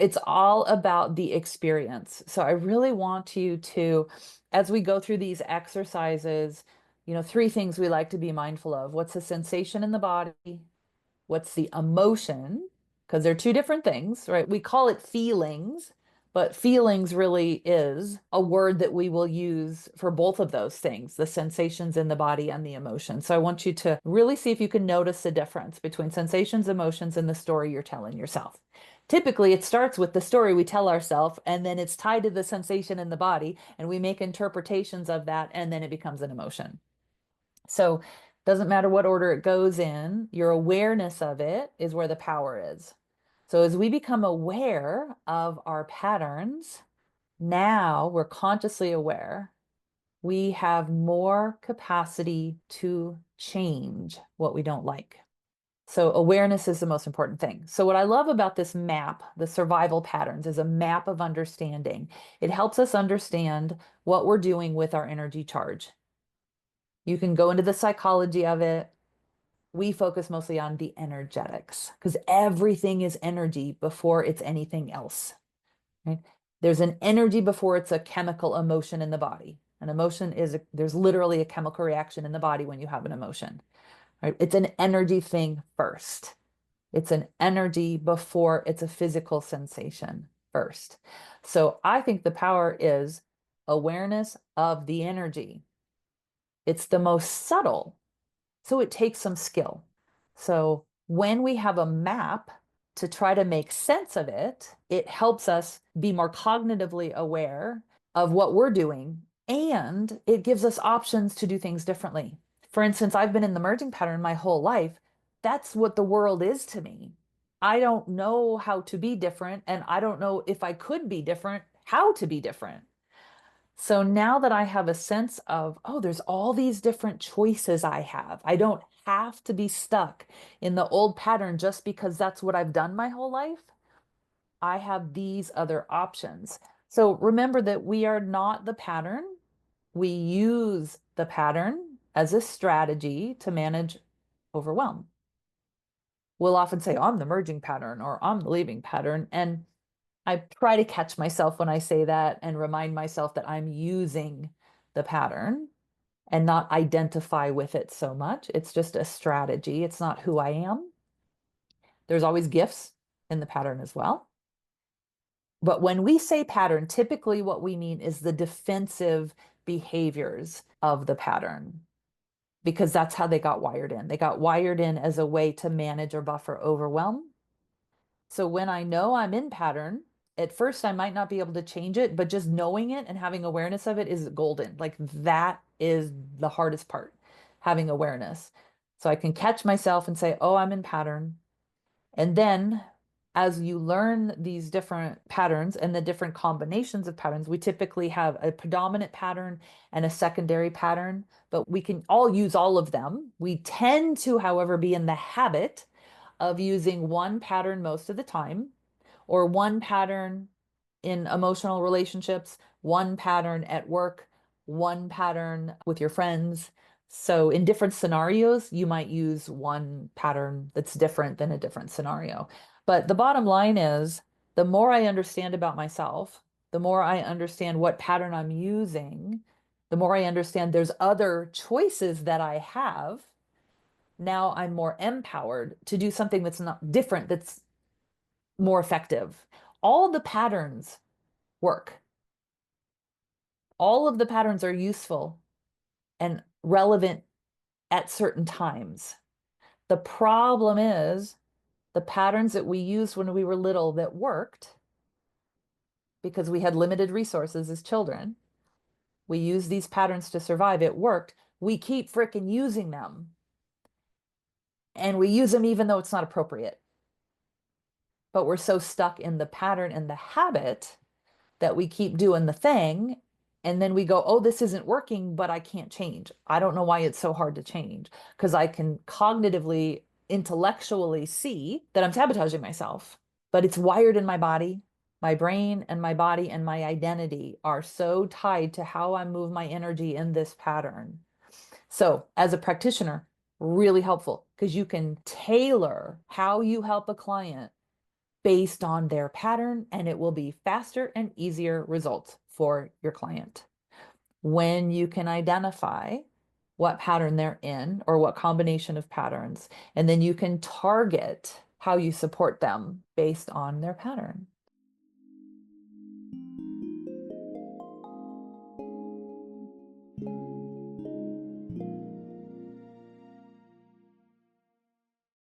It's all about the experience. So I really want you to, as we go through these exercises, three things we like to be mindful of. What's the sensation in the body? What's the emotion? Because they're two different things, right? We call it feelings, but feelings really is a word that we will use for both of those things, the sensations in the body and the emotion. So I want you to really see if you can notice the difference between sensations, emotions, and the story you're telling yourself. Typically, it starts with the story we tell ourselves, and then it's tied to the sensation in the body, and we make interpretations of that, and then it becomes an emotion. So doesn't matter what order it goes in, your awareness of it is where the power is. So as we become aware of our patterns, now we're consciously aware, we have more capacity to change what we don't like. So awareness is the most important thing. So what I love about this map, the survival patterns, is a map of understanding. It helps us understand what we're doing with our energy charge. You can go into the psychology of it. We focus mostly on the energetics because everything is energy before it's anything else, right? There's an energy before it's a chemical emotion in the body. An emotion is, there's literally a chemical reaction in the body when you have an emotion, right? It's an energy thing first. It's an energy before it's a physical sensation first. So I think the power is awareness of the energy. It's the most subtle. So it takes some skill. So when we have a map to try to make sense of it, it helps us be more cognitively aware of what we're doing, and it gives us options to do things differently. For instance, I've been in the merging pattern my whole life. That's what the world is to me. I don't know how to be different, and I don't know if I could be different, how to be different. So now that I have a sense of, oh, there's all these different choices I have. I don't have to be stuck in the old pattern just because that's what I've done my whole life. I have these other options. So remember that we are not the pattern. We use the pattern as a strategy to manage overwhelm. We'll often say, I'm the merging pattern or I'm the leaving pattern. And I try to catch myself when I say that and remind myself that I'm using the pattern and not identify with it so much. It's just a strategy. It's not who I am. There's always gifts in the pattern as well. But when we say pattern, typically what we mean is the defensive behaviors of the pattern, because that's how they got wired in. They got wired in as a way to manage or buffer overwhelm. So when I know I'm in pattern, at first I might not be able to change it, but just knowing it and having awareness of it is golden. Like that is the hardest part, having awareness. So I can catch myself and say, oh, I'm in pattern. And then as you learn these different patterns and the different combinations of patterns, we typically have a predominant pattern and a secondary pattern, but we can all use all of them. We tend to, however, be in the habit of using one pattern most of the time, or one pattern in emotional relationships, one pattern at work, one pattern with your friends. So in different scenarios, you might use one pattern that's different than a different scenario. But the bottom line is, the more I understand about myself, the more I understand what pattern I'm using, the more I understand there's other choices that I have. Now I'm more empowered to do something that's not different, that's more effective. All the patterns work. All of the patterns are useful and relevant at certain times. The problem is the patterns that we used when we were little that worked because we had limited resources as children. We use these patterns to survive. It worked. We keep freaking using them. And we use them even though it's not appropriate. But we're so stuck in the pattern and the habit that we keep doing the thing. And then we go, oh, this isn't working, but I can't change. I don't know why it's so hard to change because I can cognitively, intellectually see that I'm sabotaging myself, but it's wired in my body. My brain and my body and my identity are so tied to how I move my energy in this pattern. So, as a practitioner, really helpful because you can tailor how you help a client based on their pattern, and it will be faster and easier results for your client. When you can identify what pattern they're in or what combination of patterns, and then you can target how you support them based on their pattern.